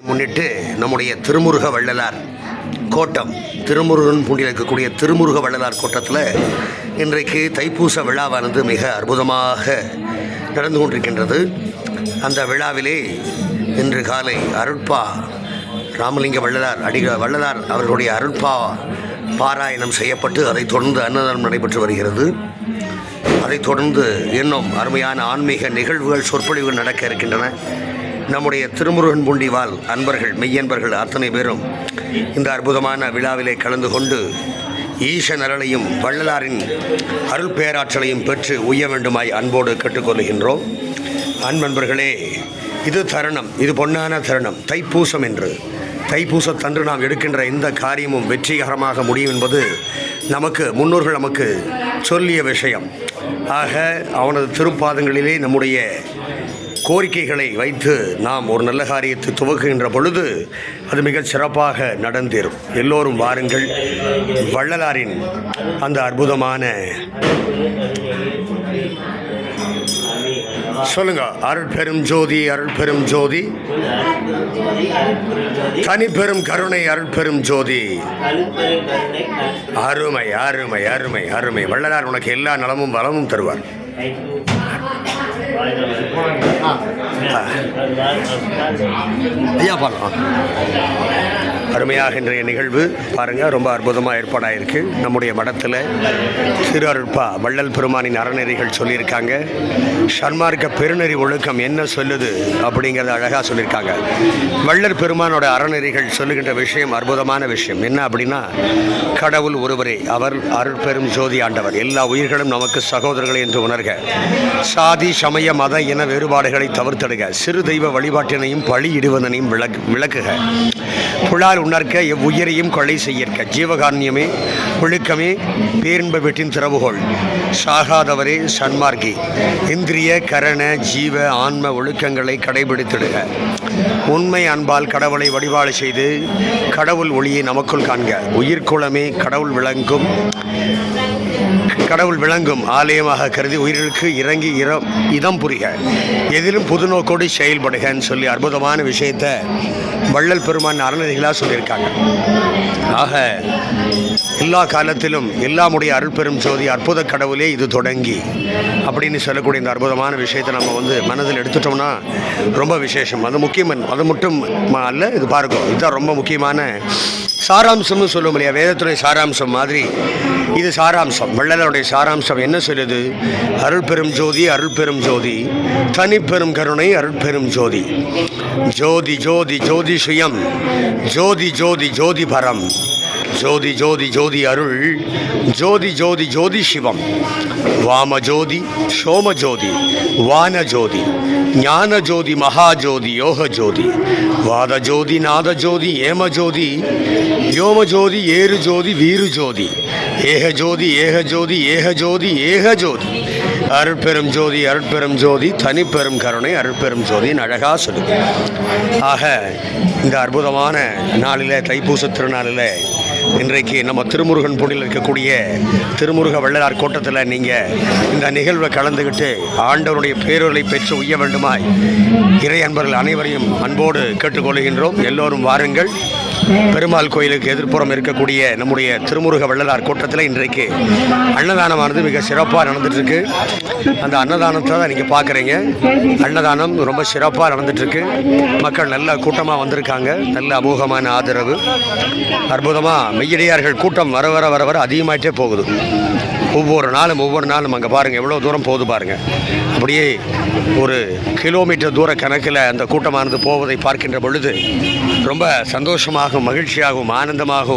முன்னிட்டு நம்முடைய திருமுருக வள்ளலார் கோட்டம் திருமுருகன் பூண்டியில் இருக்கக்கூடிய திருமுருக வள்ளலார் கோட்டத்தில் இன்றைக்கு தைப்பூச விழாவானது மிக அற்புதமாக நடந்து கொண்டிருக்கின்றது. அந்த விழாவிலே இன்று காலை அருட்பா ராமலிங்க வள்ளலார் அவர்களுடைய அருட்பா பாராயணம் செய்யப்பட்டு அதைத் தொடர்ந்து அன்னதானம் நடைபெற்று வருகிறது. அதைத் தொடர்ந்து இன்னும் அருமையான ஆன்மீக நிகழ்வுகள் சொற்பொழிவுகள் நடக்க இருக்கின்றன. நம்முடைய திருமுருகன் பூண்டிவால் அன்பர்கள் மெய்யன்பர்கள் அத்தனை பேரும் இந்த அற்புதமான விழாவிலே கலந்து கொண்டு ஈச நலனையும் வள்ளலாரின் அருள் பேராற்றலையும் பெற்று உய்ய வேண்டுமாய் அன்போடு கேட்டுக்கொள்கின்றோம். அன்பன்பர்களே, இது தருணம், இது பொன்னான தருணம். தைப்பூசம் என்று தைப்பூசத்தன்று நாம் எடுக்கின்ற இந்த காரியமும் வெற்றிகரமாக முடியும் என்பது முன்னோர்கள் நமக்கு சொல்லிய விஷயம். ஆக அவனது திருப்பாதங்களிலே நம்முடைய கோரிக்கைகளை வைத்து நாம் ஒரு நல்ல காரியத்தை துவக்குகின்ற பொழுது அது மிகச் சிறப்பாக நடந்தேறும். எல்லோரும் வாருங்கள். வள்ளலாரின் அந்த அற்புதமான சொல்லுங்க, அருள் பெரும் ஜோதி, அருள் பெரும் ஜோதி, தனிப்பெரும் கருணை, அருள் பெரும் ஜோதி. அருமை அருமை அருமை அருமை. வள்ளலார் உனக்கு எல்லா நலமும் வளமும் தருவார். ஐயா பாருங்க, அருமையாக இன்றைய நிகழ்வு பாருங்கள், ரொம்ப அற்புதமாக ஏற்பாடாயிருக்கு. நம்முடைய மடத்தில் திரு அருட்பா வள்ளல் பெருமானின் அறநெறிகள் சொல்லியிருக்காங்க. சன்மார்க்க பெருநெறி ஒழுக்கம் என்ன சொல்லுது அப்படிங்கிறத அழகாக சொல்லியிருக்காங்க. வள்ளல் பெருமானோட அறநெறிகள் சொல்லுகின்ற விஷயம் அற்புதமான விஷயம். என்ன அப்படின்னா, கடவுள் ஒருவரே, அவர் அருள் பெரும் ஜோதி ஆண்டவர். எல்லா உயிர்களும் நமக்கு சகோதரர்கள் என்று உணர்க. சாதி சமய மத இன வேறுபாடுகளை தவிர்த்தடுக. சிறு தெய்வ வழிபாட்டினையும் பழியிடுவதனையும் விளக்குக. புலால் உணர்க்க எவ்வுயிரையும் கொலை செய்யற்க. ஜீவகாரண்யமே ஒழுக்கமே பேரின்ப வீட்டின் திறவுகோள். சாகாதவரே சன்மார்க்கி. இந்திரிய கரண ஜீவ ஆன்ம ஒழுக்கங்களை கடைபிடித்திடுக. உண்மை அன்பால் கடவுளை வழிபாடு செய்து கடவுள் ஒளியை நமக்குள் காண்க. உயிர்குலமே கடவுள் விளங்கும் ஆலயமாக கருதி உயிர்களுக்கு இறங்கி இதம் புரிக. எதிலும் புதுநோக்கோடு செயல்படுகன்னு சொல்லி அற்புதமான விஷயத்தை வள்ளல் பெருமான் அறநெறிகளாக சொல்லியிருக்காங்க. ஆக எல்லா காலத்திலும் எல்லாமுடைய அருள் பெரும் ஜோதி அற்புத கடவுளே இது தொடங்கி அப்படின்னு சொல்லக்கூடிய இந்த அற்புதமான விஷயத்தை நம்ம மனதில் எடுத்துட்டோம்னா ரொம்ப விசேஷம். அது முக்கியம். அது மட்டும் அல்ல, இது பாருங்க, இதுதான் ரொம்ப முக்கியமான சாராம்சம்னு சொல்லும் இல்லையா, வேதத்துடைய சாராம்சம் மாதிரி இது சாராம்சம். வள்ளலாருடைய சாராம்சம் என்ன சொல்லுது? அருள் பெரும் ஜோதி, அருள் பெரும் ஜோதி, தனிப்பெரும் கருணை, அருள் பெரும் ஜோதி. ஜோதி ஜோதி ஜோதி சுயம், ஜோதி ஜோதி ஜோதி பரம், ஜோதி ஜோதி ஜோதி அருள், ஜோதி ஜோதி ஜோதி சிவம். வாம ஜோதி, சோம ஜோதி, வான ஜோதி, ஞான ஜோதி, மகாஜோதி, யோக ஜோதி, வாத ஜோதி, நாத ஜோதி, ஏம ஜோதி, யோம ஜோதி, ஏறு ஜோதி, வீரு ஜோதி, ஏக ஜோதி, ஏக ஜோதி, ஏக ஜோதி, ஏக ஜோதி. அருட்பெரும் ஜோதி, அருட்பெரும் ஜோதி, தனிப்பெரும் கருணை, அருட்பெரும் ஜோதின்னு அழகாக சொல்லுது. ஆக இந்த அற்புதமான நாளில், தைப்பூச திருநாளில், இன்றைக்கு நம்ம திருமுருகன் பூண்டியில் இருக்கக்கூடிய திருமுருக வள்ளலார் கோட்டத்தில் நீங்கள் இந்த நிகழ்வை கலந்துக்கிட்டு ஆண்டவருடைய பேரொருளை பெற்று உய்ய வேண்டுமாய் இறை அன்பர்கள் அனைவரையும் அன்போடு கேட்டுக்கொள்கின்றோம். எல்லோரும் வாருங்கள். பெருமாள் கோயிலுக்கு எதிர்ப்புறம் இருக்கக்கூடிய நம்முடைய திருமுருக வள்ளலார் கோட்டத்தில் இன்றைக்கு அன்னதானமானது மிக சிறப்பாக நடந்துகிட்ருக்கு. அந்த அன்னதானத்தை தான் நீங்கள் பார்க்குறீங்க. அன்னதானம் ரொம்ப சிறப்பாக நடந்துகிட்ருக்கு. மக்கள் நல்ல கூட்டமாக வந்திருக்காங்க. நல்ல அமோகமான ஆதரவு. அற்புதமாக மெய்யடியார்கள் கூட்டம் வர வர வர வர அதிகமாகிட்டே போகுது. ஒவ்வொரு நாளும் அங்கே பாருங்கள் எவ்வளோ தூரம் போகுது பாருங்கள். அப்படியே ஒரு கிலோமீட்டர் தூர கணக்கில் அந்த கூட்டமானது போவதை பார்க்கின்ற பொழுது ரொம்ப சந்தோஷமாகவும் மகிழ்ச்சியாகவும் ஆனந்தமாகவும்